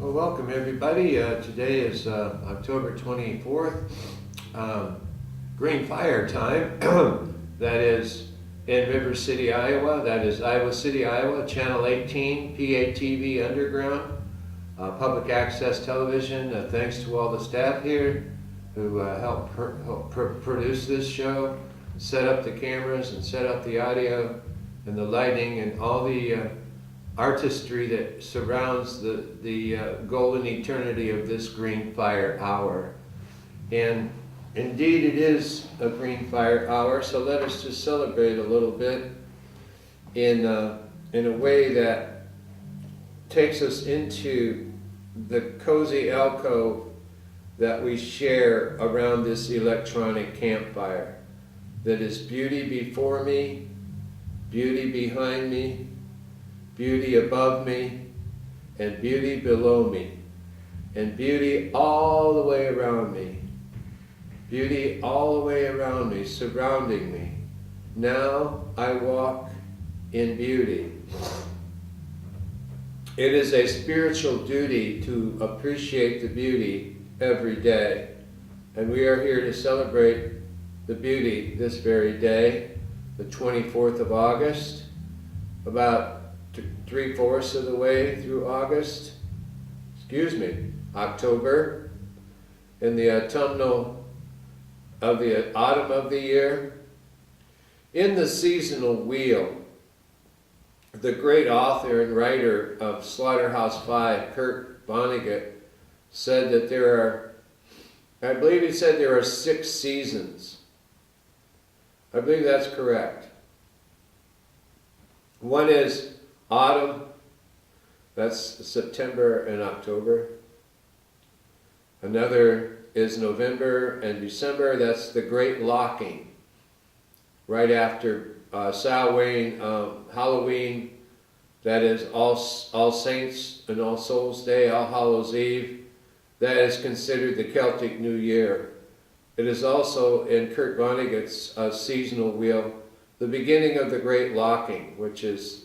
Well, welcome everybody. Today is October 24th, GreenFire time. That is in River City, Iowa. That is Iowa City, Iowa, Channel 18, PATV Underground, public access television. Thanks to all the staff here who helped produce this show, set up the cameras and set up the audio and the lighting and all the artistry that surrounds the golden eternity of this GreenFire hour. And indeed it is a GreenFire hour, so let us just celebrate a little bit in a way that takes us into the cozy alcove that we share around this electronic campfire. That is beauty before me, beauty behind me, beauty above me, and beauty below me, and beauty all the way around me, beauty all the way around me, surrounding me. Now I walk in beauty. It is a spiritual duty to appreciate the beauty every day, and we are here to celebrate the beauty this very day, the 24th of August, about 3/4 of the way through October, in the autumn of the year. In the seasonal wheel, the great author and writer of Slaughterhouse-Five, Kurt Vonnegut, said that there are 6 seasons. I believe that's correct. One is autumn, that's September and October. Another is November and December, that's the Great Locking, right after Samhain, Halloween, that is All Saints and All Souls Day, All Hallows Eve. That is considered the Celtic New Year. It is also in Kurt Vonnegut's seasonal wheel, the beginning of the Great Locking, which is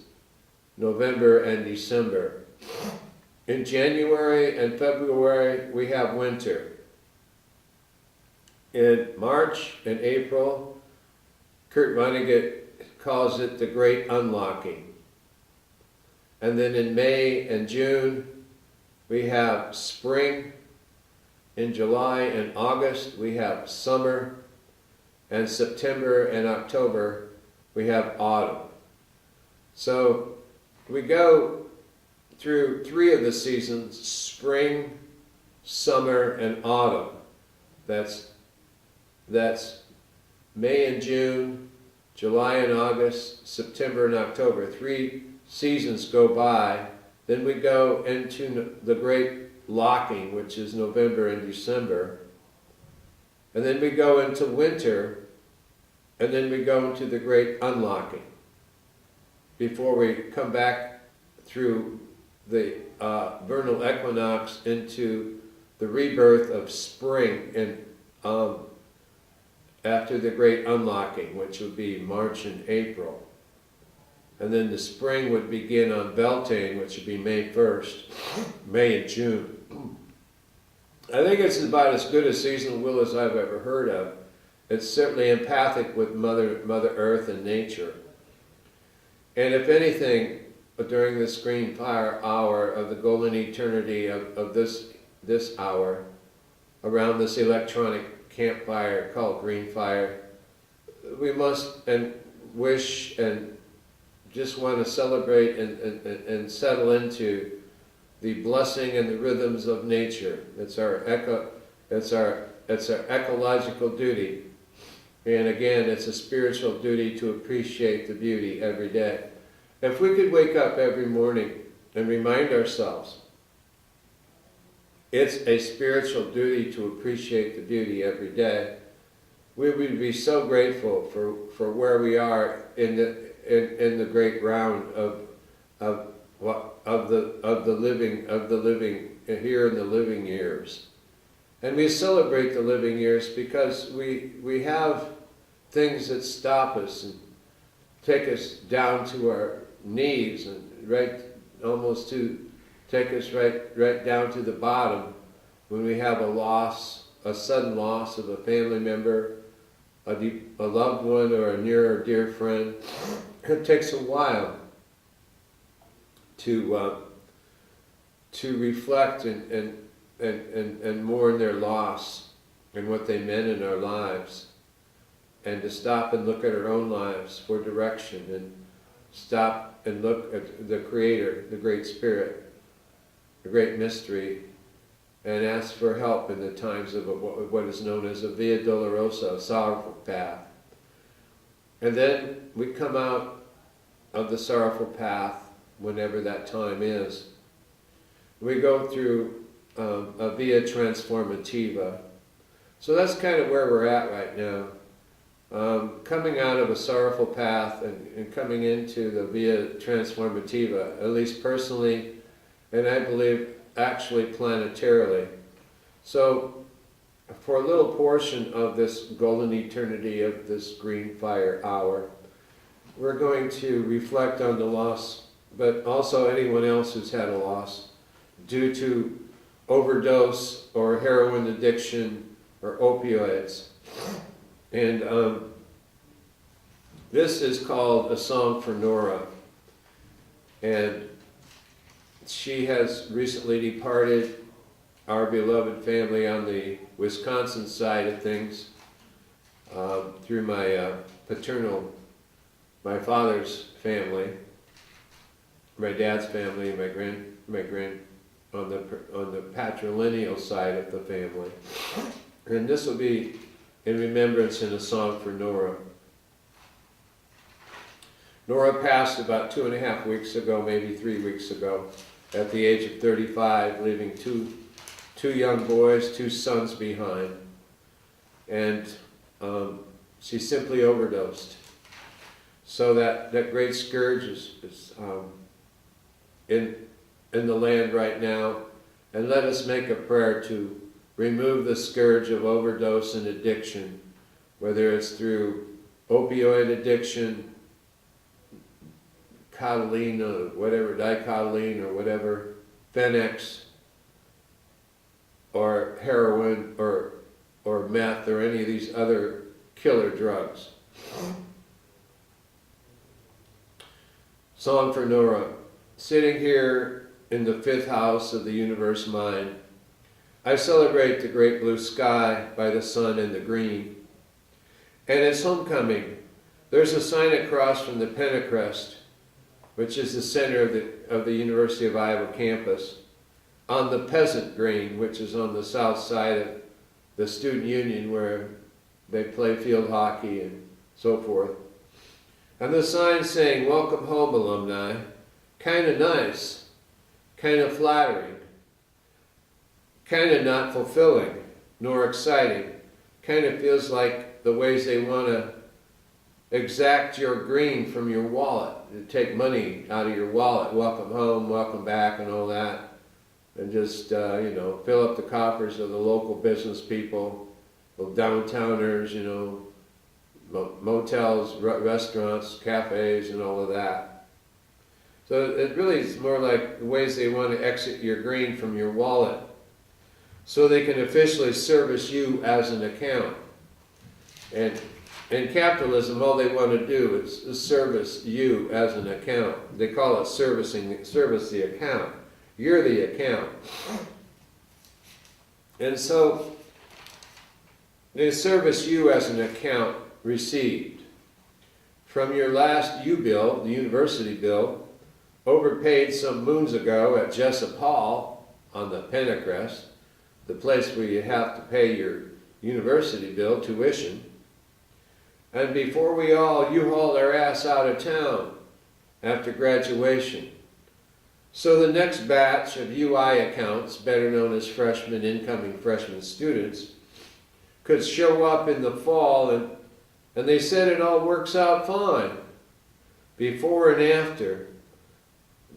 November and December. In January and February, we have winter. In March and April, Kurt Vonnegut calls it the Great Unlocking. And then in May and June, we have spring. In July and August, we have summer. And September and October, we have autumn. So we go through 3 of the seasons: spring, summer, and autumn. That's May and June, July and August, September and October. 3 seasons go by. Then we go into the Great Locking, which is November and December. And then we go into winter, and then we go into the Great Unlocking, before we come back through the vernal equinox into the rebirth of spring, and after the Great Unlocking, which would be March and April. And then the spring would begin on Beltane, which would be May 1st, May and June. I think it's about as good a seasonal wheel as I've ever heard of. It's certainly empathic with Mother Earth and nature. And if anything, during this GreenFire hour of the golden eternity of this hour, around this electronic campfire called GreenFire, we must and wish and just want to celebrate and settle into the blessing and the rhythms of nature. It's our ecological duty. And again, it's a spiritual duty to appreciate the beauty every day. If we could wake up every morning and remind ourselves it's a spiritual duty to appreciate the beauty every day, we would be so grateful for where we are in the great round of the living here in the living years. And we celebrate the living years because we have things that stop us and take us down to our knees and right almost to take us right down to the bottom when we have a loss, a sudden loss of a family member, a loved one, or a near or dear friend. It takes a while to reflect and mourn their loss and what they meant in our lives, and to stop and look at our own lives for direction, and stop and look at the Creator, the Great Spirit, the Great Mystery, and ask for help in the times of what is known as a Via Dolorosa, a sorrowful path. And then we come out of the sorrowful path, whenever that time is. We go through a Via Transformativa. So that's kind of where we're at right now. Coming out of a sorrowful path and coming into the Via Transformativa, at least personally, and I believe actually planetarily. So for a little portion of this golden eternity of this GreenFire hour, we're going to reflect on the loss, but also anyone else who's had a loss due to overdose or heroin addiction or opioids. And this is called A Song for Nora. And she has recently departed our beloved family on the Wisconsin side of things through my my father's family, my dad's family, and on the patrilineal side of the family. And this will be in remembrance in A Song for Nora. Nora passed about 2.5 weeks ago, maybe 3 weeks ago, at the age of 35, leaving two young boys, 2 sons behind. And she simply overdosed. So that great scourge is in the land right now. And let us make a prayer to remove the scourge of overdose and addiction, whether it's through opioid addiction, codeine or whatever, dicotyledone or whatever, Phenex, or heroin, or meth, or any of these other killer drugs. Song for Nora. Sitting here in the 5th house of the universe mind, I celebrate the great blue sky by the sun and the green. And it's homecoming. There's a sign across from the Pentecrest, which is the center of the University of Iowa campus, on the peasant green, which is on the south side of the student union where they play field hockey and so forth. And the sign saying, "Welcome home, alumni." Kind of nice, kind of flattering, kind of not fulfilling, nor exciting. Kind of feels like the ways they want to exact your green from your wallet, to take money out of your wallet, welcome home, welcome back, and all that, and just fill up the coffers of the local business people, the downtowners, motels, restaurants, cafes, and all of that. So it really is more like the ways they want to exit your green from your wallet, so they can officially service you as an account. And in capitalism, all they want to do is service you as an account. They call it service the account. You're the account. And so they service you as an account received. From your last U-bill, the university bill, overpaid some moons ago at Jessup Hall on the Pentecrest, the place where you have to pay your university bill, tuition. And before we all U-hauled our ass out of town after graduation. So the next batch of UI accounts, better known as incoming freshman students, could show up in the fall, and they said it all works out fine. Before and after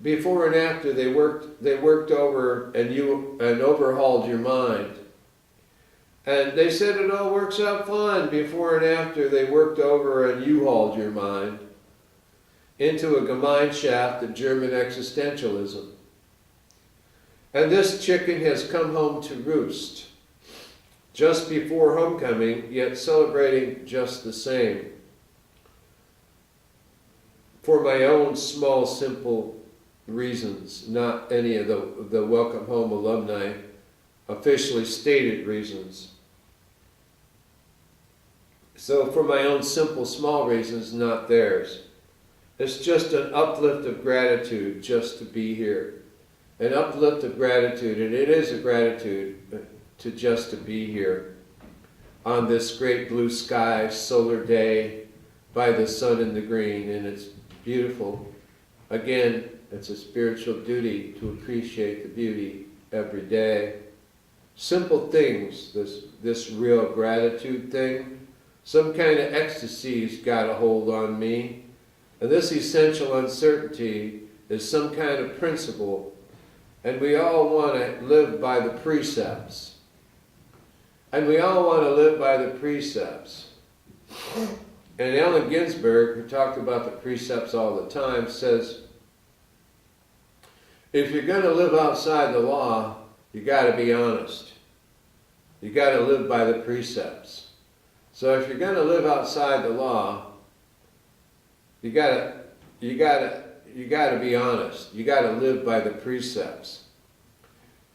they worked over and overhauled your mind. And they said it all works out fine. Before and after they worked over and U-hauled your mind into a Gemeinschaft of German existentialism. And this chicken has come home to roost, just before homecoming, yet celebrating just the same. For my own small, simple reasons, not any of the Welcome Home alumni officially stated reasons. So for my own simple, small reasons, not theirs. It's just an uplift of gratitude just to be here. An uplift of gratitude, and it is a gratitude to just to be here on this great blue sky, solar day by the sun and the green, and it's beautiful. Again, it's a spiritual duty to appreciate the beauty every day. Simple things, this real gratitude thing, some kind of ecstasy's got a hold on me, and this essential uncertainty is some kind of principle. And we all want to live by the precepts. And we all want to live by the precepts. And Allen Ginsberg, who talked about the precepts all the time, says, if you're going to live outside the law, you got to be honest. You got to live by the precepts. So if you're going to live outside the law, you got to be honest. You got to live by the precepts.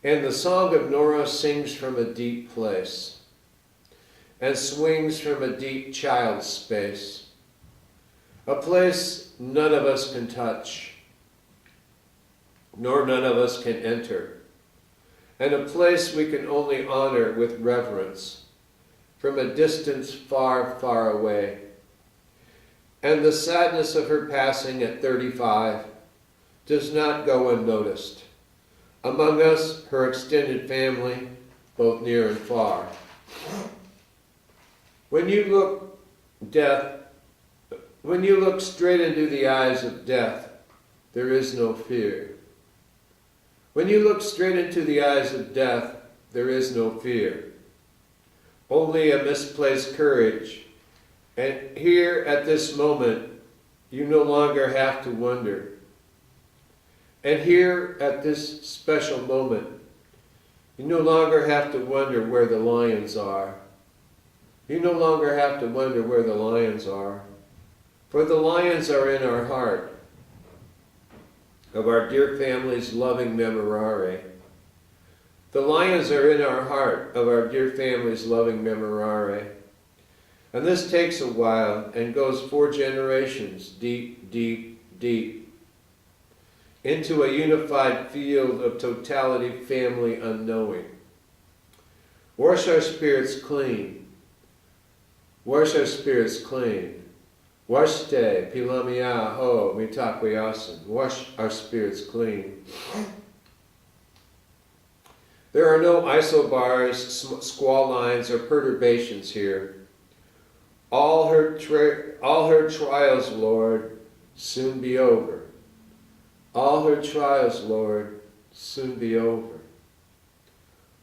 And the Song of Nora sings from a deep place and swings from a deep child's space, a place none of us can touch, nor none of us can enter, and a place we can only honor with reverence from a distance far, far away. And the sadness of her passing at 35 does not go unnoticed. Among us, her extended family, both near and far. When you look straight into the eyes of death, there is no fear. When you look straight into the eyes of death, there is no fear. Only a misplaced courage. And here at this moment, you no longer have to wonder. And here at this special moment, you no longer have to wonder where the lions are. You no longer have to wonder where the lions are. For the lions are in our heart, of our dear family's loving memorare. The lions are in our heart, of our dear family's loving memorare. And this takes a while and goes 4 generations deep, deep, deep into a unified field of totality family unknowing. Wash our spirits clean. Wash our spirits clean. Washte pilamia ho mitakwayasan. Wash our spirits clean. There are no isobars, squall lines, or perturbations here. All her trials, Lord, soon be over. All her trials, Lord, soon be over.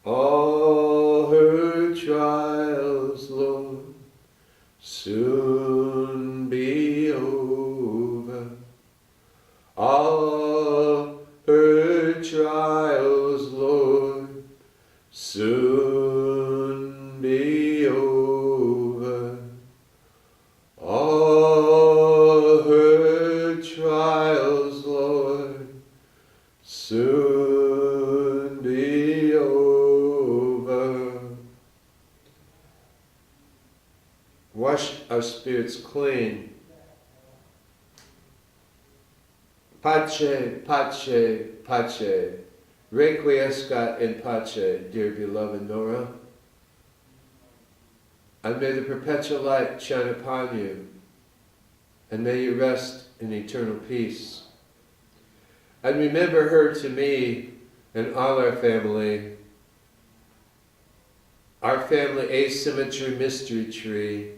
All her trials, Lord, soon be over. All her trials, Lord, soon be over. All her trials, Lord, soon be over. Wash our spirits clean. Pace, pace, pace. Requiescat in pace, dear beloved Nora. And may the perpetual light shine upon you, and may you rest in eternal peace. And remember her to me and all our family asymmetry mystery tree,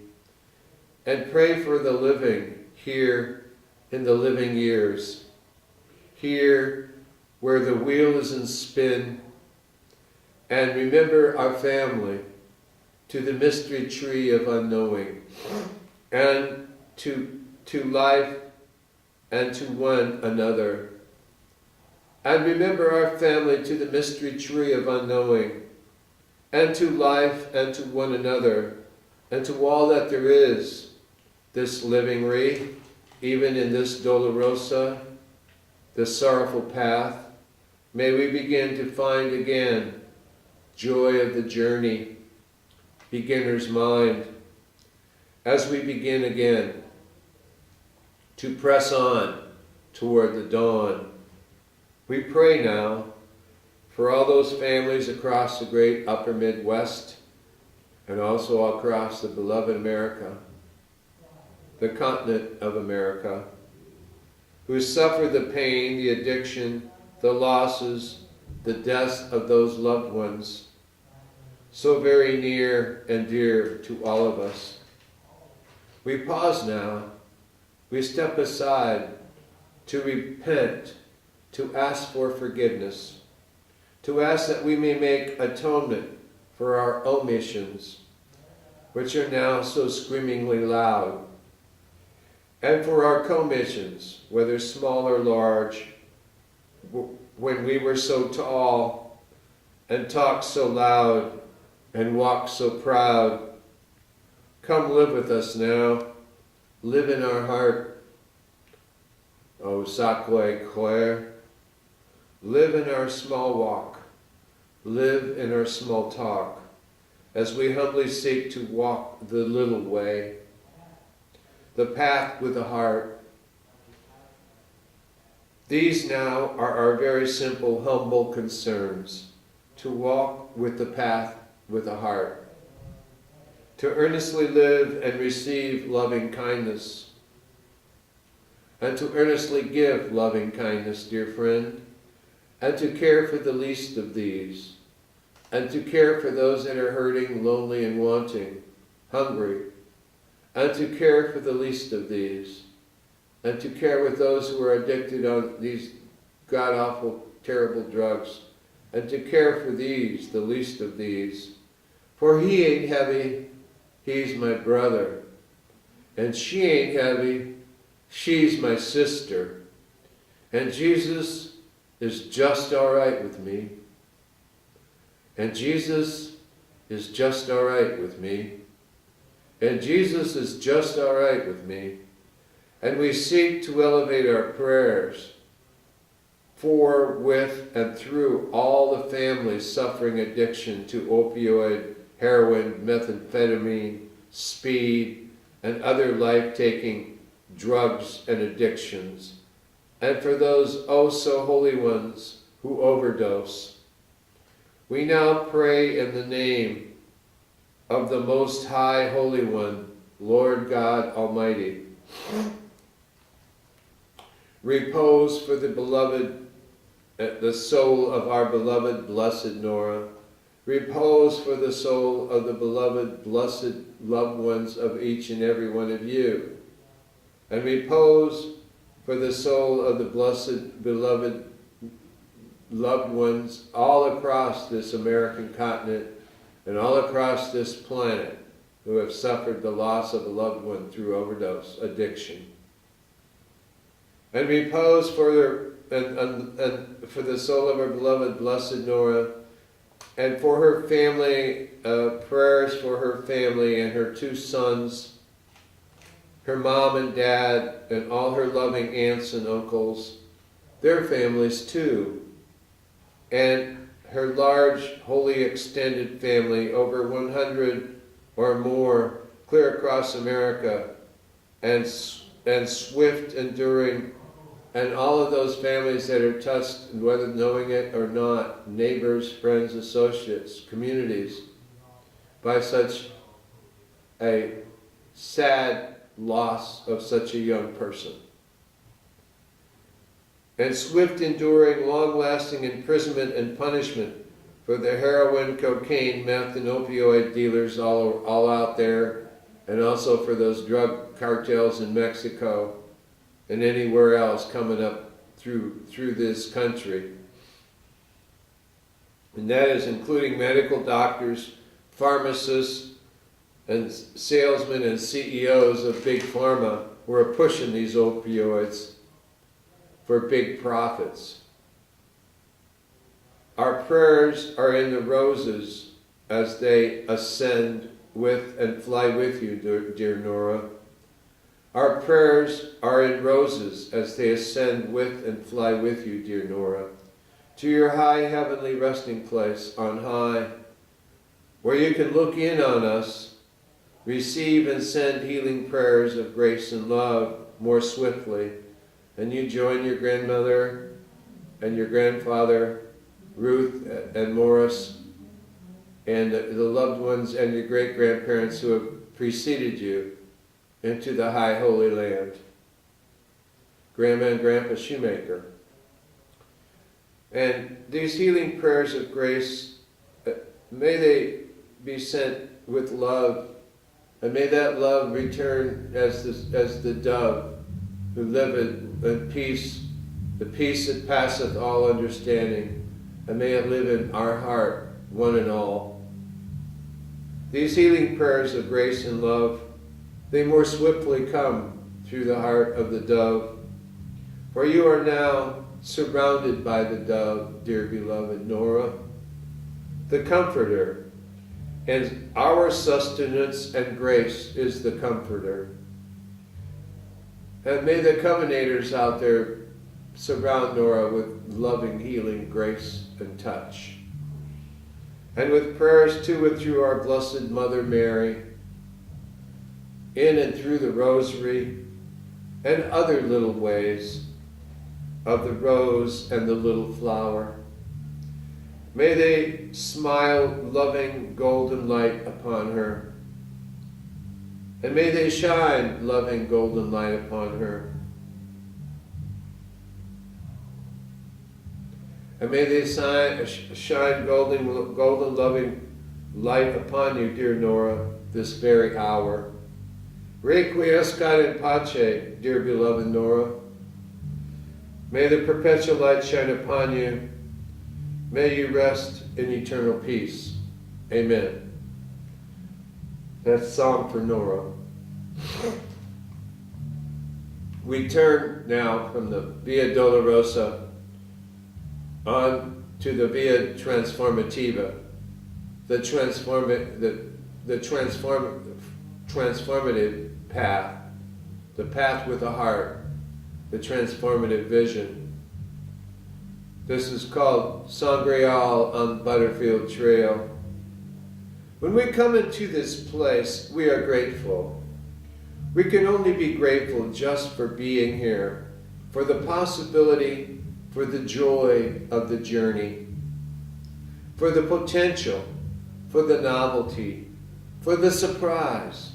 and pray for the living here in the living years, here where the wheel is in spin, and remember our family to the mystery tree of unknowing, and to life and to one another, And remember our family to the mystery tree of unknowing, and to life, and to one another, and to all that there is, this living wreath, even in this dolorosa, this sorrowful path. May we begin to find again joy of the journey, beginner's mind, as we begin again to press on toward the dawn. We pray now for all those families across the great upper Midwest and also across the beloved America, the continent of America, who suffer the pain, the addiction, the losses, the deaths of those loved ones, so very near and dear to all of us. We pause now, we step aside to repent, to ask for forgiveness, to ask that we may make atonement for our omissions, which are now so screamingly loud, and for our commissions, whether small or large, when we were so tall and talked so loud and walked so proud. Come live with us now, live in our heart, O Sacre Claire. Live in our small walk, live in our small talk, as we humbly seek to walk the little way, the path with the heart. These now are our very simple, humble concerns, to walk with the path with the heart, to earnestly live and receive loving kindness, and to earnestly give loving kindness, dear friend, and to care for the least of these, and to care for those that are hurting, lonely, and wanting, hungry, and to care for the least of these, and to care with those who are addicted on these god-awful, terrible drugs, and to care for these, the least of these. For he ain't heavy, he's my brother, and she ain't heavy, she's my sister, and Jesus is just all right with me, and Jesus is just all right with me, and Jesus is just all right with me. And we seek to elevate our prayers for, with, and through all the families suffering addiction to opioid, heroin, methamphetamine, speed, and other life-taking drugs and addictions, and for those oh so holy ones who overdose. We now pray in the name of the Most High Holy One, Lord God Almighty. Repose for the beloved, the soul of our beloved blessed Nora. Repose for the soul of the beloved blessed loved ones of each and every one of you. And repose for the soul of the blessed beloved loved ones all across this American continent and all across this planet who have suffered the loss of a loved one through overdose, addiction. And repose for for the soul of our beloved blessed Nora, and for her family, prayers for her family and her two sons, her mom and dad, and all her loving aunts and uncles, their families too, and her large, holy extended family, over 100 or more, clear across America, and swift, enduring, and all of those families that are touched, whether knowing it or not, neighbors, friends, associates, communities, by such a sad loss of such a young person. And swift, enduring, long-lasting imprisonment and punishment for the heroin, cocaine, meth, and opioid dealers all out there, and also for those drug cartels in Mexico and anywhere else coming up through this country. And that is including medical doctors, pharmacists, and salesmen and CEOs of big pharma who are pushing these opioids for big profits. Our prayers are in the roses as they ascend with and fly with you, dear Nora. Our prayers are in roses as they ascend with and fly with you, dear Nora, to your high heavenly resting place on high, where you can look in on us, receive and send healing prayers of grace and love more swiftly, and you join your grandmother and your grandfather, Ruth and Morris, and the loved ones and your great-grandparents who have preceded you into the high holy land. Grandma and Grandpa Shoemaker. And these healing prayers of grace, may they be sent with love, and may that love return as the dove who liveth in peace, the peace that passeth all understanding, and may it live in our heart, one and all. These healing prayers of grace and love, they more swiftly come through the heart of the dove, for you are now surrounded by the dove, dear beloved Nora, the comforter, and our sustenance and grace is the comforter. And may the covenanters out there surround Nora with loving, healing grace and touch. And with prayers to and through our Blessed Mother Mary, in and through the Rosary, and other little ways of the rose and the little flower. May they smile loving golden light upon her, and may they shine loving golden light upon her. And may they shine golden loving light upon you, dear Nora, this very hour. Requiescat in pace, dear beloved Nora. May the perpetual light shine upon you. May you rest in eternal peace. Amen. That's Psalm for Nora. We turn now from the Via Dolorosa on to the Via Transformativa, the transformative path, the path with a heart, the transformative vision. This is called Sangreal on Butterfield Trail. When we come into this place, we are grateful. We can only be grateful just for being here, for the possibility, for the joy of the journey, for the potential, for the novelty, for the surprise,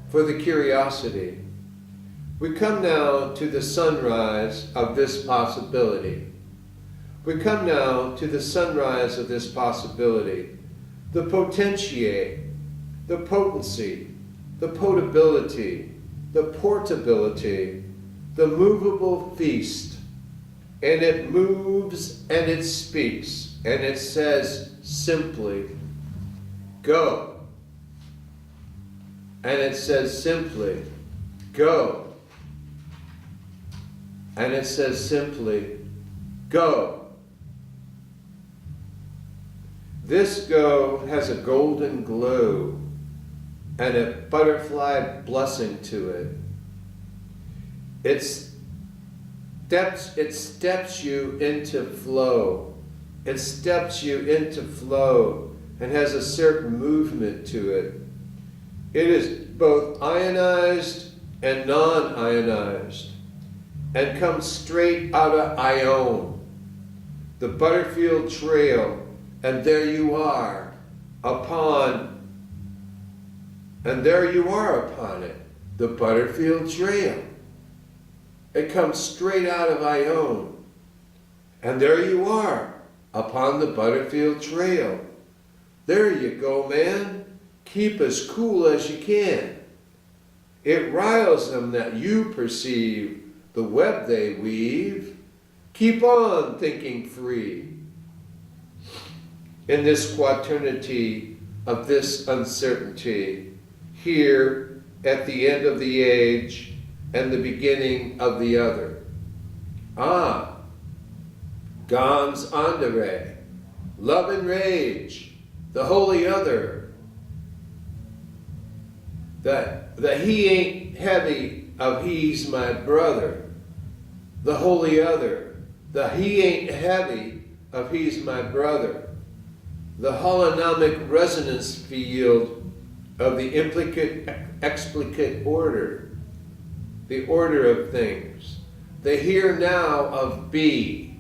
for the curiosity. We come now to the sunrise of this possibility. We come now to the sunrise of this possibility, the potentiate, the potency, the potability, the portability, the movable feast. And it moves and it speaks and it says simply, go. And it says simply, go. And it says simply, go. This go has a golden glow and a butterfly blessing to it. It steps you into flow. It steps you into flow and has a certain movement to it. It is both ionized and non-ionized and comes straight out of Ione, the Butterfield Trail. And there you are upon it, the Butterfield Trail. It comes straight out of Ione. And there you are upon the Butterfield Trail. There you go, man. Keep as cool as you can. It riles them that you perceive the web they weave. Keep on thinking free. In this quaternity of this uncertainty, here at the end of the age and the beginning of the other. Ah, gans andere, love and rage, the holy other, the he ain't heavy of he's my brother, the holy other, the he ain't heavy of he's my brother, the holonomic resonance field of the implicate explicate order, the order of things, the here now of be,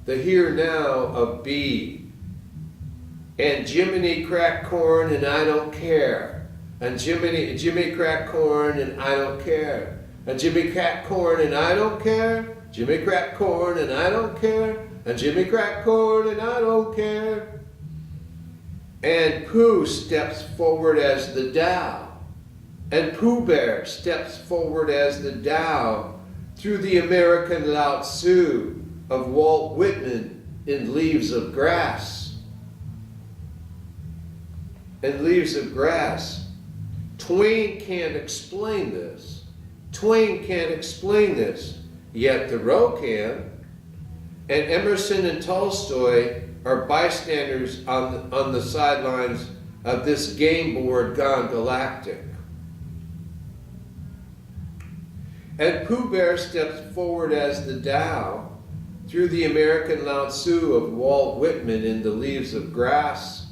the here now of be, and Jiminy crack corn and I don't care, and Jimmy crack corn and I don't care, and Jimmy crack corn and I don't care, Jimmy crack corn and I don't care, and Jimmy crack corn and I don't care. And Pooh steps forward as the Tao, and Pooh Bear steps forward as the Tao through the American Lao Tzu of Walt Whitman in Leaves of Grass. In Leaves of Grass. Twain can't explain this. Twain can't explain this, yet Thoreau can. And Emerson and Tolstoy are bystanders on the sidelines of this game board gone galactic. And Pooh Bear steps forward as the Tao through the American Lao Tzu of Walt Whitman in The Leaves of Grass.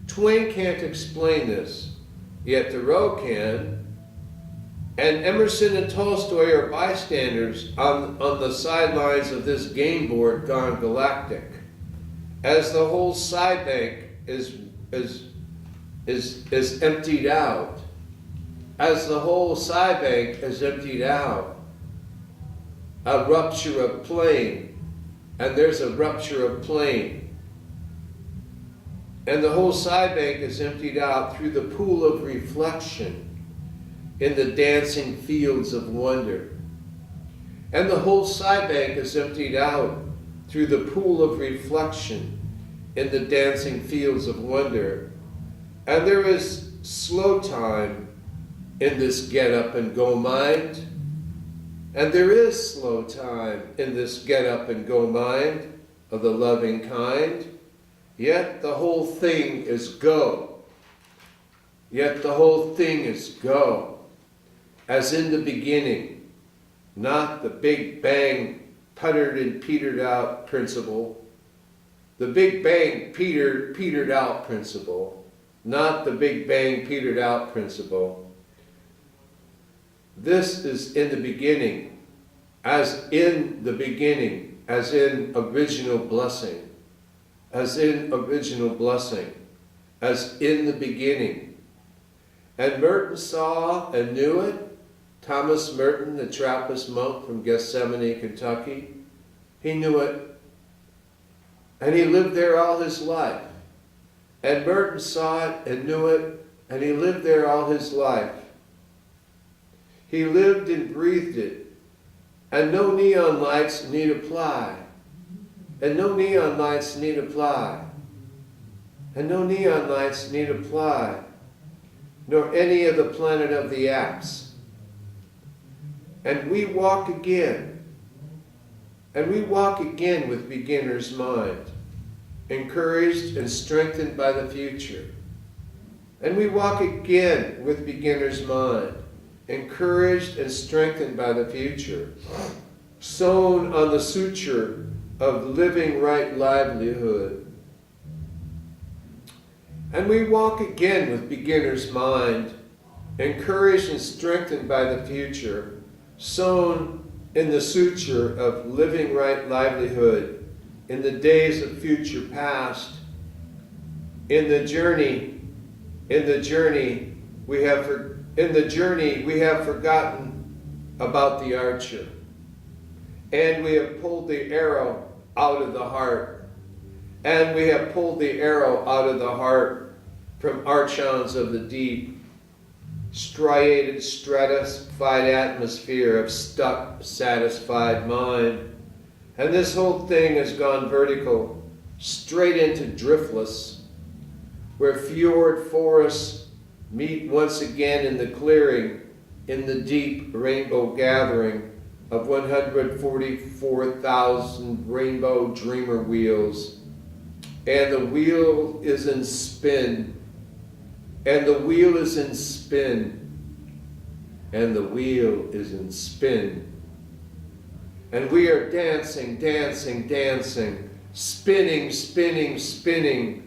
Twain can't explain this, yet Thoreau can. And Emerson and Tolstoy are bystanders on the sidelines of this game board gone galactic. As the whole side bank is emptied out, as the whole side bank is emptied out, a rupture of plane, and there's a rupture of plane, and the whole side bank is emptied out through the pool of reflection in the dancing fields of wonder, and the whole side bank is emptied out through the pool of reflection in the dancing fields of wonder. And there is slow time in this get up and go mind. And there is slow time in this get up and go mind of the loving kind. Yet the whole thing is go. Yet the whole thing is go. As in the beginning, not the Big Bang puttered and petered out principle. The Big Bang petered out principle, not the Big Bang petered out principle. This is in the beginning, as in the beginning, as in original blessing, as in original blessing, as in the beginning. And Merton saw and knew it. Thomas Merton, the Trappist monk from Gethsemane, Kentucky, he knew it. And he lived there all his life. And Merton saw it and knew it, and he lived there all his life. He lived and breathed it, and no neon lights need apply. And no neon lights need apply. And no neon lights need apply, nor any of the planet of the apps. And we walk again. And we walk again with beginner's mind, encouraged and strengthened by the future. And we walk again with beginner's mind, encouraged and strengthened by the future, sown on the suture of living right livelihood. And we walk again with beginner's mind, encouraged and strengthened by the future, sown in the suture of living right livelihood, in the days of future past, in the journey we have forgotten about the archer, and we have pulled the arrow out of the heart, and we have pulled the arrow out of the heart from archons of the deep, striated, stratified atmosphere of stuck, satisfied mind. And this whole thing has gone vertical, straight into driftless, where fjord forests meet once again in the clearing, in the deep rainbow gathering of 144,000 rainbow dreamer wheels, and the wheel is in spin, and the wheel is in spin, and the wheel is in spin. And we are dancing, dancing, dancing, spinning, spinning, spinning,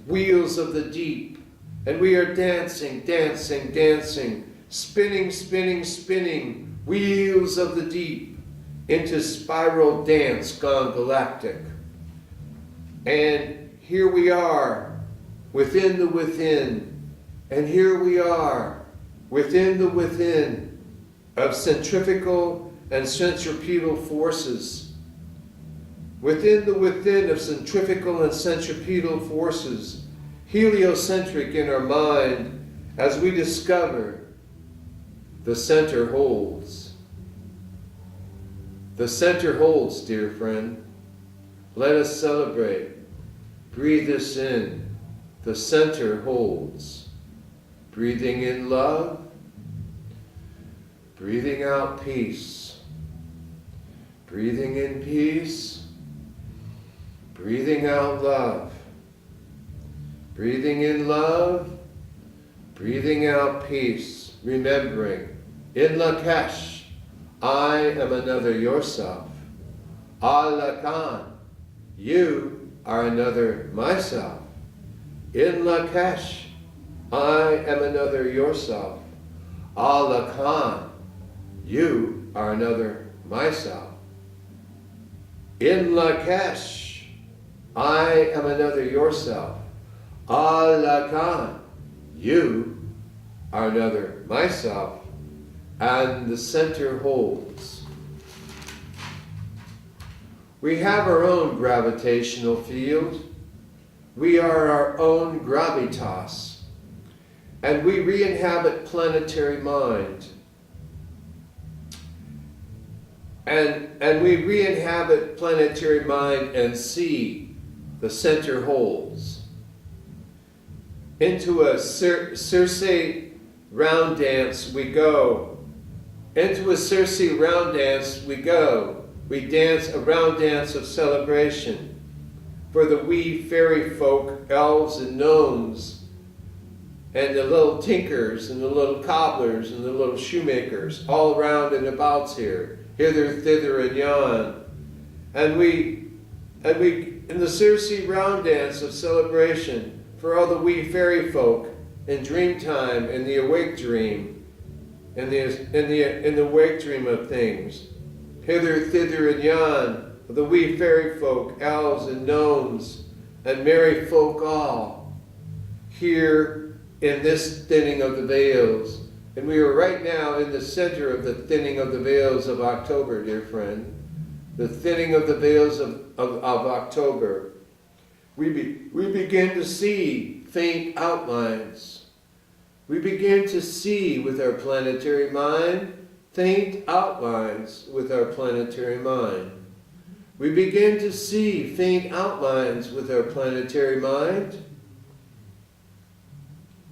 wheels of the deep. And we are dancing, dancing, dancing, spinning, spinning, spinning, wheels of the deep, into spiral dance gone galactic. And here we are, within the within, and here we are, within the within of centrifugal and centripetal forces. Within the within of centrifugal and centripetal forces, heliocentric in our mind, as we discover the center holds. The center holds, dear friend. Let us celebrate. Breathe this in. The center holds. Breathing in love. Breathing out peace. Breathing in peace. Breathing out love. Breathing in love. Breathing out peace. Remembering, in Lakesh, I am another yourself. Alakan, you are another myself. In Lakesh, I am another yourself. Alakan, you are another myself. In Lakesh, I am another yourself. Alakan, you are another myself. And the center holds. We have our own gravitational field. We are our own gravitas. And we re-inhabit planetary mind. And we re-inhabit planetary mind and see the center holds. Into a Circe round dance we go. Into a Circe round dance we go. We dance a round dance of celebration for the wee fairy folk, elves and gnomes, and the little tinkers and the little cobblers and the little shoemakers, all round and abouts here, hither, thither, and yon. And we, in the Circe round dance of celebration for all the wee fairy folk in dream time, in the awake dream, in the wake dream of things, hither, thither, and yon, the wee fairy folk, elves and gnomes, and merry folk all, here in this thinning of the veils. And we are right now in the center of the thinning of the veils of October, dear friend. The thinning of the veils of October. We begin to see faint outlines. We begin to see with our planetary mind, faint outlines with our planetary mind. We begin to see faint outlines with our planetary mind.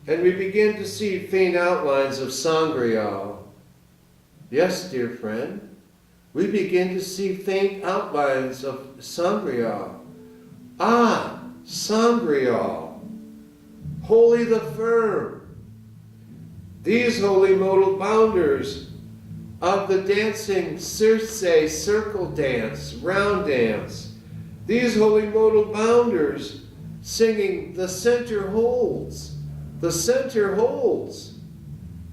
And we begin to see faint outlines of Sangreal. Yes, dear friend, we begin to see faint outlines of Sangreal. Ah, Sangreal, holy the firm. These holy modal bounders of the dancing Circe circle dance, round dance. These holy modal bounders singing the center holds. The center holds.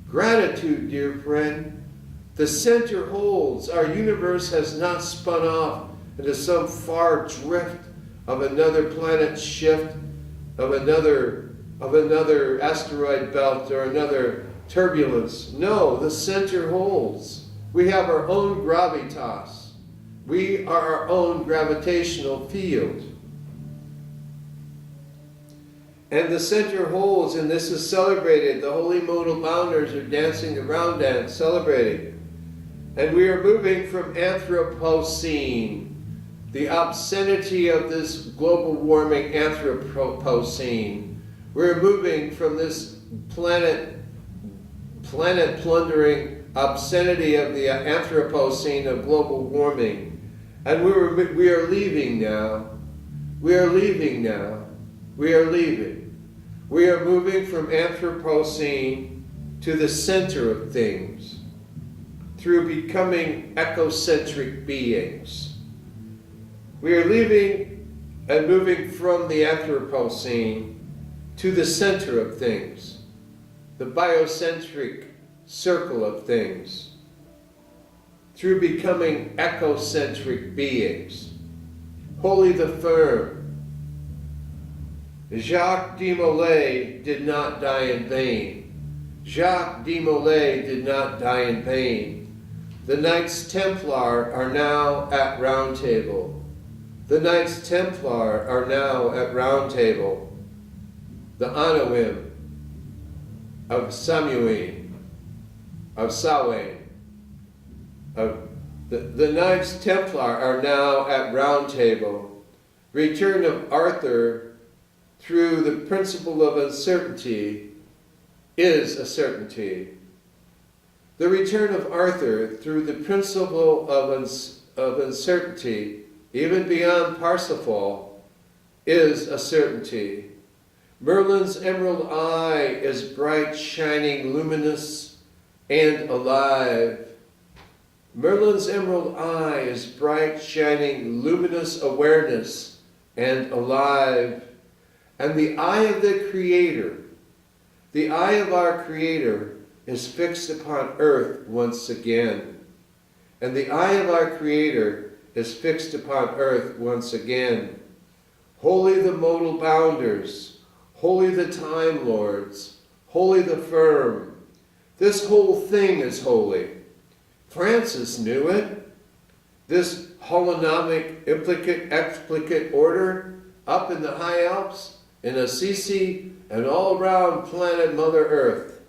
Gratitude, dear friend. The center holds. Our universe has not spun off into some far drift of another planet shift, of another asteroid belt or another turbulence. No, the center holds. We have our own gravitas. We are our own gravitational field. And the center holds, and this is celebrated. The holy modal bounders are dancing the round dance, celebrating. And we are moving from Anthropocene, the obscenity of this global warming Anthropocene. We're moving from this planet plundering obscenity of the Anthropocene of global warming. And we are leaving now. We are leaving now. We are leaving. We are moving from Anthropocene to the center of things through becoming ecocentric beings. We are leaving and moving from the Anthropocene to the center of things, the biocentric circle of things, through becoming ecocentric beings. Holy the firm. Jacques de Molay did not die in vain. Jacques de Molay did not die in vain. The Knights Templar are now at Round Table. The Knights Templar are now at Round Table. The Anawim of Samhain, of Samhain, the Knights Templar are now at Round Table. Return of Arthur through the principle of uncertainty is a certainty. The return of Arthur through the principle of uncertainty, even beyond Parsifal, is a certainty. Merlin's emerald eye is bright, shining, luminous, and alive. Merlin's emerald eye is bright, shining, luminous awareness and alive. And the eye of the Creator, the eye of our Creator, is fixed upon earth once again. And the eye of our Creator is fixed upon earth once again. Holy the modal bounders, holy the time lords, holy the firm. This whole thing is holy. Francis knew it. This holonomic implicate-explicate order up in the high Alps, in Assisi, and all around planet Mother Earth,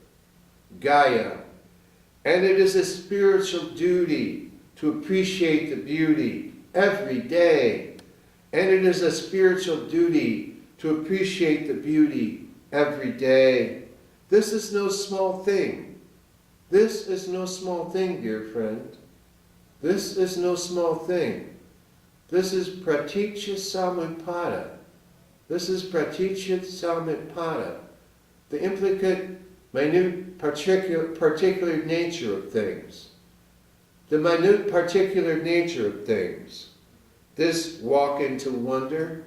Gaia. And it is a spiritual duty to appreciate the beauty every day. And it is a spiritual duty to appreciate the beauty every day. This is no small thing. This is no small thing, dear friend. This is no small thing. This is Praticca Samutpada. This is Praticca Samutpada, the implicate, minute, particular nature of things. The minute, particular nature of things. This walk into wonder.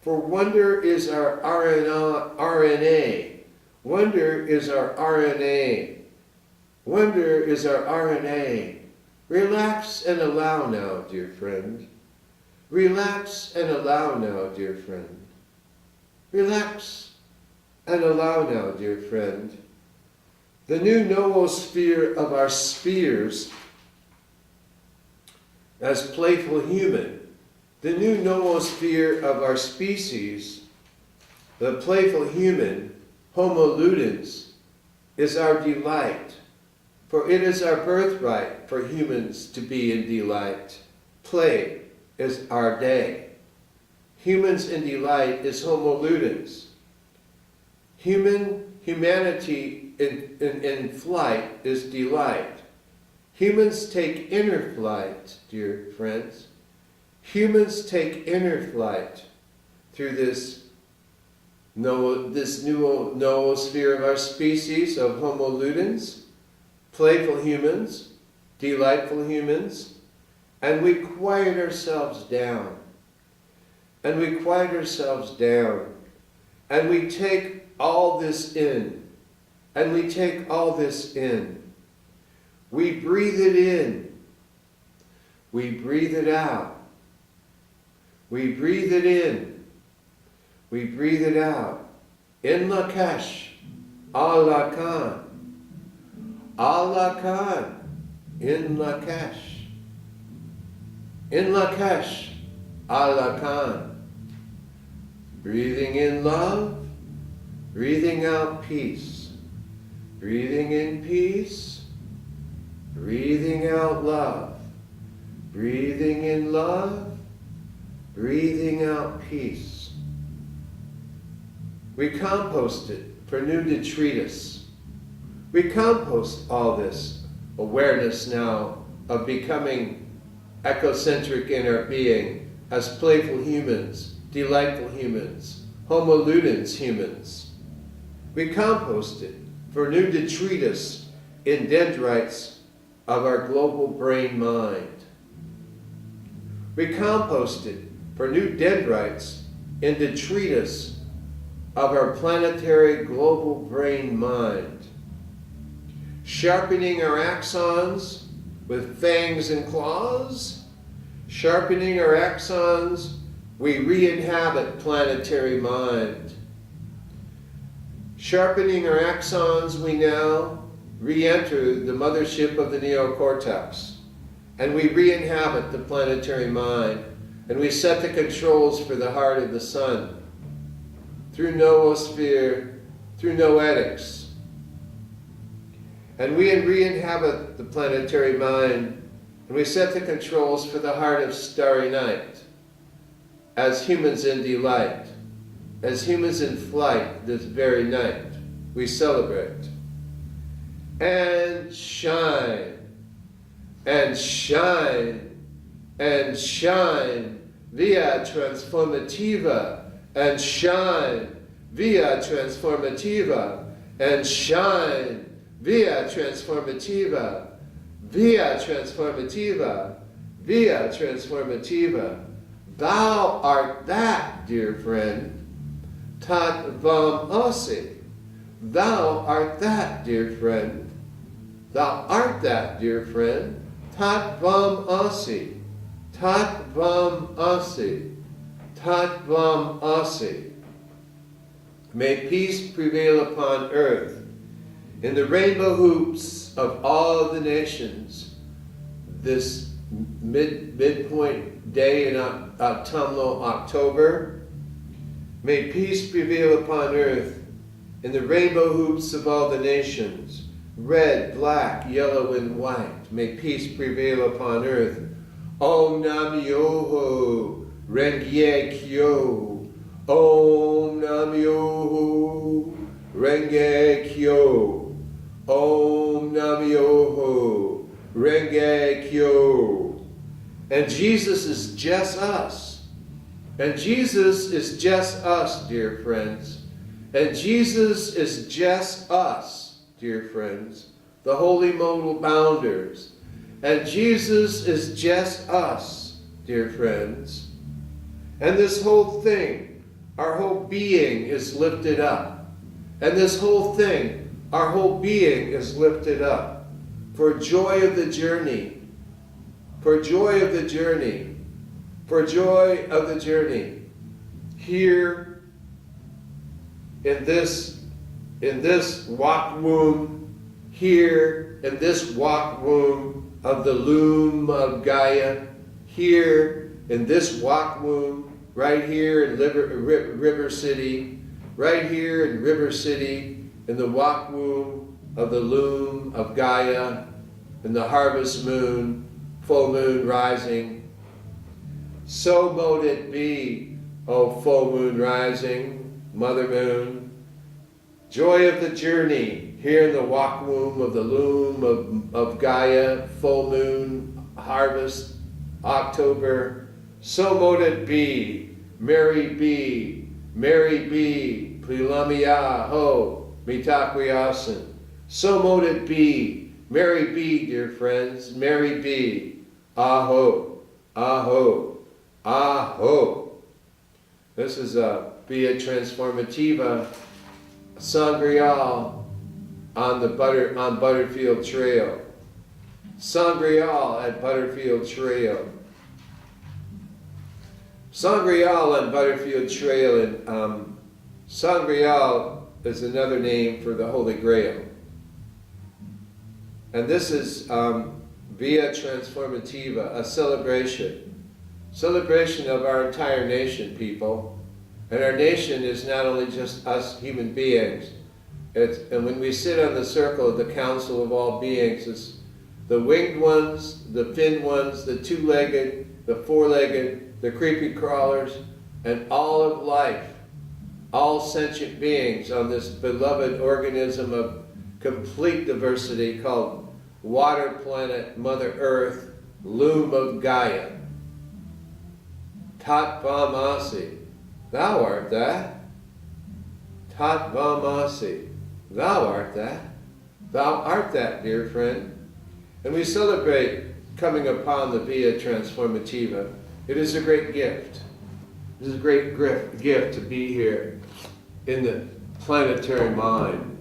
For wonder is our RNA. Wonder is our RNA. Wonder is our RNA. Relax and allow now, dear friend. Relax and allow now, dear friend. Relax and allow now, dear friend. The new noosphere of our spheres as playful human. The new noosphere of our species, the playful human, Homo ludens, is our delight. For it is our birthright for humans to be in delight. Play is our day. Humans in delight is Homo ludens. Humanity in flight is delight. Humans take inner flight, dear friends. Humans take inner flight through this new noosphere of our species of Homo ludens. Playful humans, delightful humans, and we quiet ourselves down. And we quiet ourselves down. And we take all this in. And we take all this in. We breathe it in. We breathe it out. We breathe it in. We breathe it out. In Lakesh, Allah Khan. Allah Khan, in Lakesh. In Lakesh, Allah Khan. Breathing in love, breathing out peace. Breathing in peace, breathing out love. Breathing in love, breathing out peace. We compost it for new detritus. We compost all this awareness now of becoming ecocentric in our being as playful humans delightful humans, homo ludens humans. We composted for new detritus in dendrites of our global brain mind. We composted for new dendrites in detritus of our planetary global brain mind. Sharpening our axons with fangs and claws, sharpening our axons, we re-inhabit planetary mind. Sharpening our axons, we now re-enter the mothership of the neocortex, and we re-inhabit the planetary mind, and we set the controls for the heart of the sun through noosphere, through noetics. And we re-inhabit the planetary mind, and we set the controls for the heart of starry night, as humans in delight, as humans in flight this very night, we celebrate. And shine, and shine, and shine, via transformativa, and shine, via transformativa, and shine, via transformativa, via transformativa, via transformativa. Thou art that, dear friend. Tat vam asi. Thou art that, dear friend. Thou art that, dear friend. Tat vam asi. Tat vam asi. Tat vam asi. May peace prevail upon earth in the rainbow hoops of all the nations this midpoint day in autumnal October. May peace prevail upon earth in the rainbow hoops of all the nations, red, black, yellow, and white. May peace prevail upon earth. Om Nam Myoho Renge Kyo. Om Nam Myoho Renge Kyo. Om Nam Myoho Renge Kyo. And Jesus is just us. And Jesus is just us, dear friends. And Jesus is just us, dear friends, the holy modal bounders. And Jesus is just us, dear friends. And this whole thing, our whole being is lifted up. And this whole thing, our whole being is lifted up for joy of the journey, for joy of the journey, for joy of the journey. Here in this walk womb, here in this walk womb of the loom of Gaia, here in this walk womb, right here in River City, right here in River City, in the walk womb of the loom of Gaia, in the harvest moon, full moon rising. So mote it be, O full moon rising, mother moon. Joy of the journey, here in the walk womb of the loom of Gaia, full moon, harvest, October. So mote it be, Mary be, Mary be, Plilamia ho. Mitakwiasan. So mote it be. Mary be, dear friends. Mary be. Aho. Aho. Aho. This is Via Transformativa Sangreal on Butterfield Trail. Sangreal at Butterfield Trail. Sangreal on Butterfield Trail, and Sangreal is another name for the Holy Grail. And this is Via Transformativa, a celebration of our entire nation, people. And our nation is not only just us human beings. And when we sit on the circle of the council of all beings, it's the winged ones, the finned ones, the two-legged, the four-legged, the creepy crawlers, and all of life, all sentient beings on this beloved organism of complete diversity called Water Planet, Mother Earth, Loom of Gaia. Tat Vam Asi. Thou art that. Tatvamasi. Thou art that. Thou art that, dear friend. And we celebrate coming upon the Via Transformativa. It is a great gift. It is a great gift to be here in the planetary mind.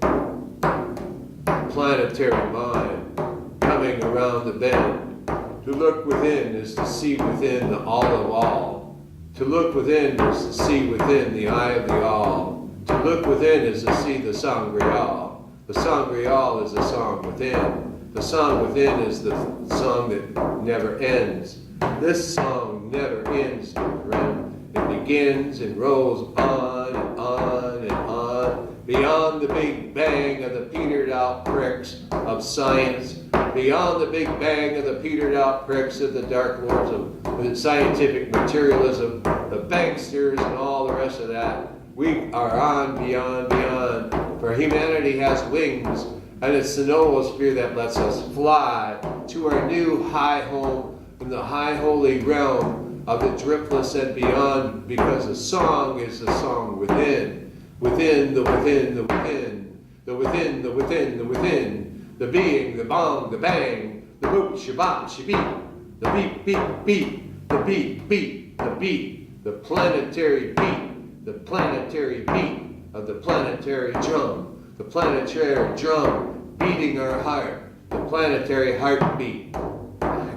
Planetary mind, coming around the bend. To look within is to see within the all of all. To look within is to see within the eye of the all. To look within is to see the Sangreal. The Sangreal is the song within. The song within is the song that never ends. This song never ends, dear friend. It begins and rolls on and on and on, beyond the big bang of the petered out pricks of science, beyond the big bang of the petered out pricks of the dark lords of scientific materialism, the banksters and all the rest of that. We are on, beyond, beyond. For humanity has wings, and it's the noosphere that lets us fly to our new high home in the high holy realm of the driftless and beyond, because the song is the song within. Within, the within, the within. The within, the within, the within. The being, the bong, the bang. The boop, shabam, shabeep. The beep, beep, beep. The beat, beat, the beat. The planetary beat. The planetary beat of the planetary drum. The planetary drum beating our heart. The planetary heartbeat.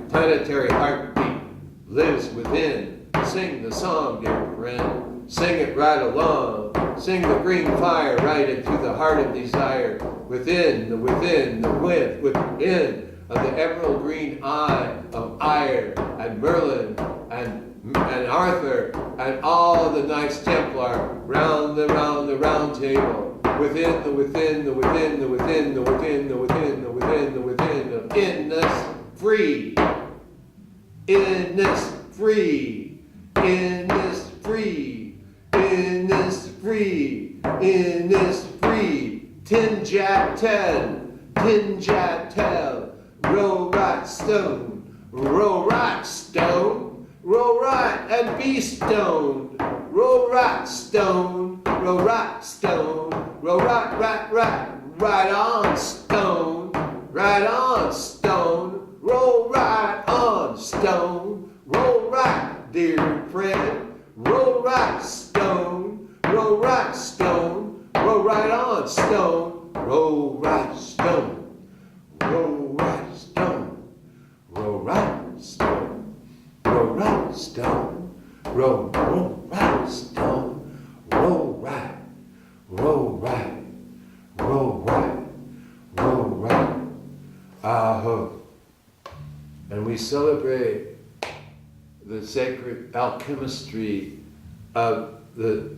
Planetary heartbeat lives within. Sing the song, dear friend. Sing it right along. Sing the green fire right into the heart of desire. Within, the within, the within of the emerald green eye of Ire and Merlin and Arthur and all the Knights Templar round the round table. Within, the within, the within, the within, the within, the within, the within, the within of inness free. Inness free. Inness free. Inness free. Inness free. Tin Jack 10. Tin Jack 10. Roll right stone. Roll right stone. Roll right and be stoned. Roll right stone. Roll right stone. Roll right on stone. Right on stone. Roll right on stone. Roll right, dear friend. Roll right stone. Roll right stone. Roll right on stone. Roll right stone. Roll right stone. Roll right stone. Roll right stone. Roll right stone. Roll right. Roll right. Roll right. Roll right. Aho. And we celebrate the sacred alchemistry of the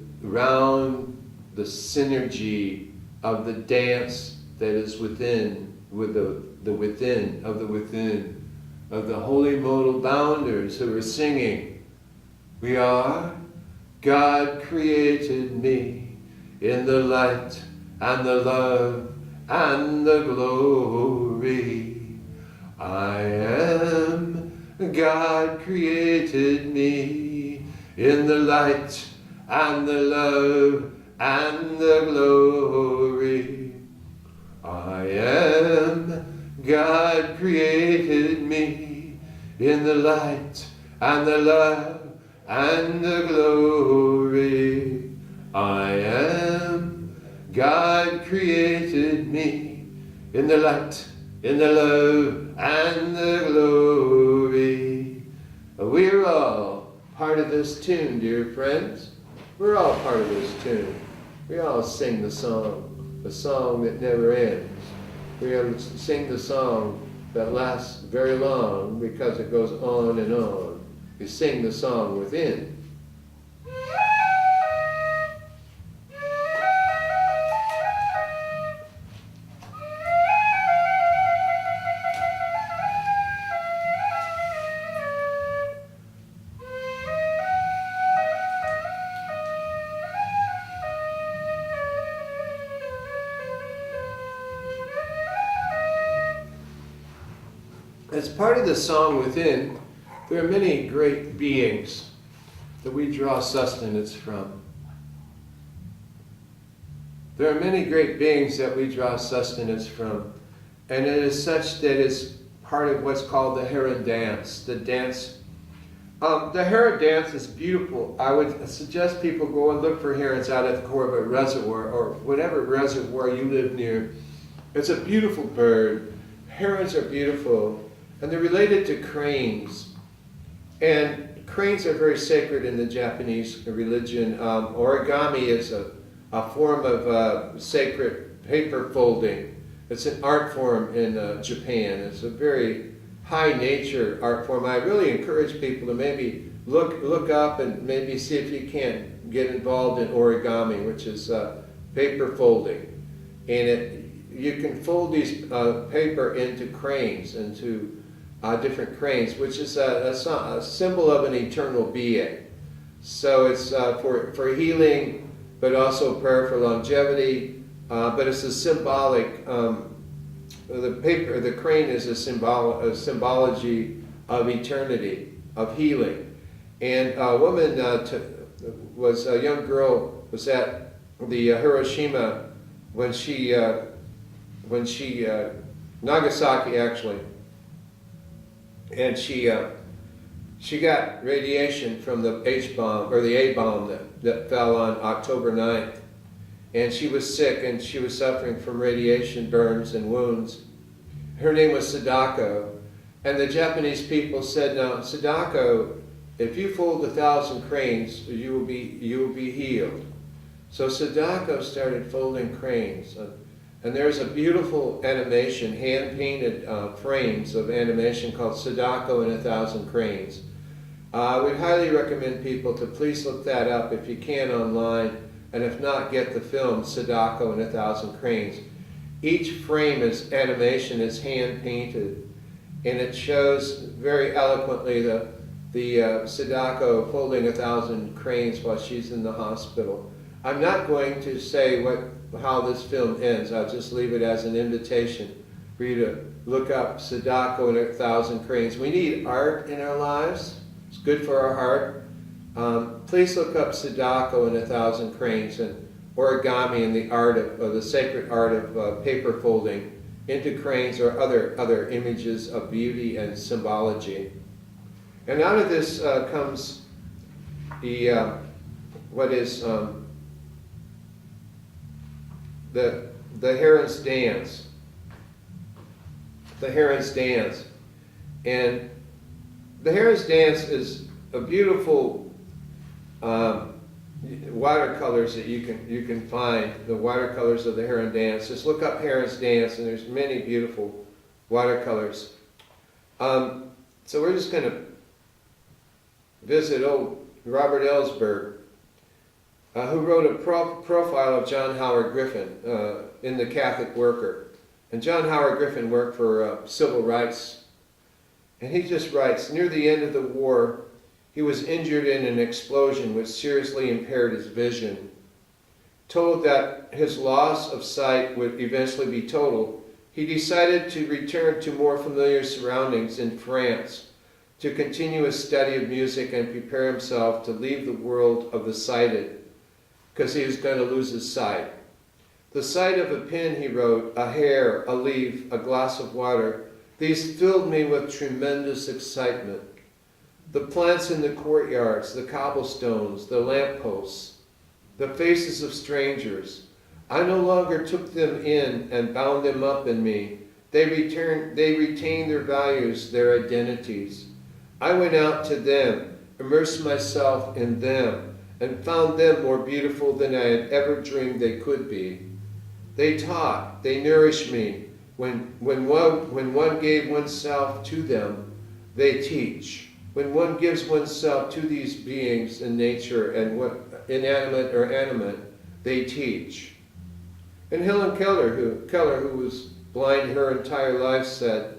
synergy of the dance that is within, with the within, of the holy modal bounders who are singing. We are, God created me in the light and the love and the glory. I am, God created me in the light and the love and the glory. I am, God created me in the light and the love and the glory. I am, God created me in the light, in the love and the glory. We're all part of this tune, dear friends. We're all part of this tune. We all sing the song that never ends. We all sing the song that lasts very long because it goes on and on. We sing the song within. As part of the song within, there are many great beings that we draw sustenance from. There are many great beings that we draw sustenance from, and it is such that it's part of what's called the Heron dance. The heron dance is beautiful. I would suggest people go and look for herons out at the Corbett Reservoir or whatever reservoir you live near. It's a beautiful bird. Herons are beautiful, and they're related to cranes. And cranes are very sacred in the Japanese religion. Origami is a form of sacred paper folding. It's an art form in Japan. It's a very high nature art form. I really encourage people to maybe look up and maybe see if you can't get involved in origami, which is paper folding. And you can fold these paper into cranes, into different cranes, which is a symbol of an eternal being. So it's for healing, but also prayer for longevity. But it's a symbolic. The crane is a symbology of eternity, of healing. And a woman was a young girl was at the Hiroshima when she Nagasaki actually, and she got radiation from the H-bomb or the A-bomb that fell on October 9th. And she was sick and she was suffering from radiation burns and wounds. Her name was Sadako. And the Japanese people said, "Now, Sadako, if you fold 1,000 cranes, you will be healed." So Sadako started folding cranes. And there's a beautiful animation, hand-painted frames of animation called Sadako and 1,000 Cranes. I would highly recommend people to please look that up if you can online. And if not, get the film Sadako and 1,000 Cranes. Each frame is animation, is hand painted, and it shows very eloquently the Sadako folding 1,000 cranes while she's in the hospital. I'm not going to say how this film ends. I'll just leave it as an invitation for you to look up Sadako and 1,000 Cranes. We need art in our lives. It's good for our heart. Please look up Sadako and 1,000 Cranes and origami and the art of the sacred art of paper folding into cranes or other images of beauty and symbology. And out of this comes the Heron's Dance. The Heron's Dance. And the Heron's Dance is a beautiful watercolors that you can find, the watercolors of the Heron Dance. Just look up Heron's Dance, and there's many beautiful watercolors. So we're just going to visit old Robert Ellsberg, who wrote a profile of John Howard Griffin in The Catholic Worker. And John Howard Griffin worked for civil rights. And he just writes, near the end of the war, he was injured in an explosion which seriously impaired his vision. Told that his loss of sight would eventually be total, he decided to return to more familiar surroundings in France, to continue his study of music and prepare himself to leave the world of the sighted, because he was going to lose his sight. The sight of a pin, he wrote, a hair, a leaf, a glass of water, these filled me with tremendous excitement. The plants in the courtyards, the cobblestones, the lampposts, the faces of strangers, I no longer took them in and bound them up in me. They retained their values, their identities. I went out to them, immersed myself in them, and found them more beautiful than I had ever dreamed they could be. They taught, they nourished me. When one gave oneself to them, they teach. When one gives oneself to these beings in nature and what inanimate or animate, they teach. And Helen Keller, who was blind her entire life, said,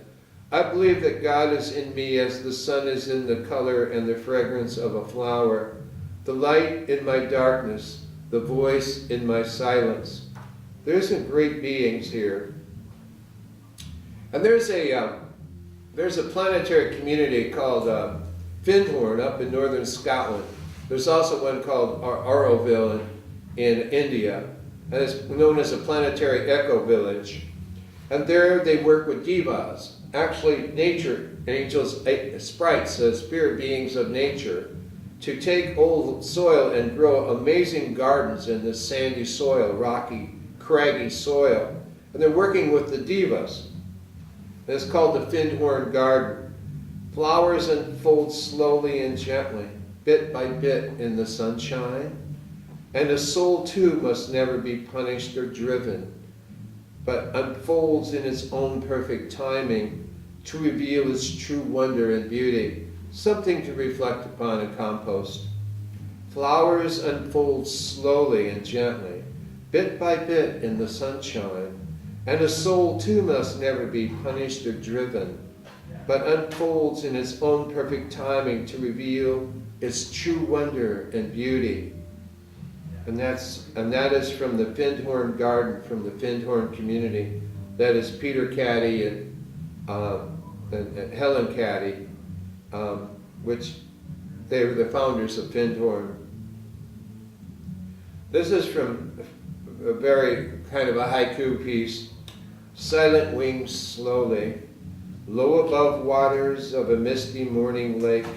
I believe that God is in me as the sun is in the color and the fragrance of a flower, the light in my darkness, the voice in my silence. There's some great beings here. And there's a planetary community called Findhorn up in northern Scotland. There's also one called Auroville in India. and it's known as a planetary eco village. And there they work with devas, actually nature angels, sprites, spirit beings of nature, to take old soil and grow amazing gardens in this sandy soil, rocky, craggy soil. And they're working with the devas. And it's called the Findhorn Garden. Flowers unfold slowly and gently, bit by bit in the sunshine. And the soul too must never be punished or driven, but unfolds in its own perfect timing to reveal its true wonder and beauty, something to reflect upon and compost. Flowers unfold slowly and gently, bit by bit in the sunshine, and a soul too must never be punished or driven, but unfolds in its own perfect timing to reveal its true wonder and beauty. And that is from the Findhorn Garden, from the Findhorn community. That is Peter Caddy and Helen Caddy, which they were the founders of Findhorn. This is from a very kind of a haiku piece. Silent wings slowly, low above waters of a misty morning lake,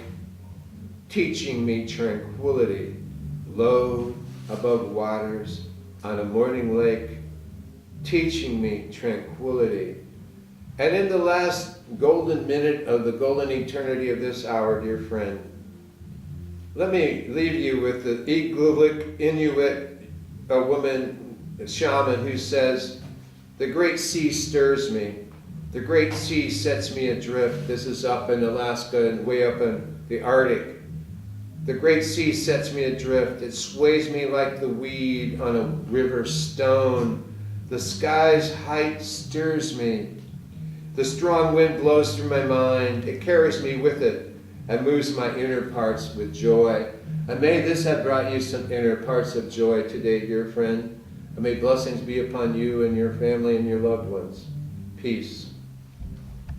teaching me tranquility, low above waters on a morning lake, teaching me tranquility. And in the last golden minute of the golden eternity of this hour, dear friend, let me leave you with the Igloolik Inuit, a woman, a shaman, who says, "The great sea stirs me. The great sea sets me adrift." This is up in Alaska and way up in the Arctic. The great sea sets me adrift. It sways me like the weed on a river stone. The sky's height stirs me. The strong wind blows through my mind. It carries me with it and moves my inner parts with joy. And may this have brought you some inner parts of joy today, dear friend. And may blessings be upon you and your family and your loved ones. Peace.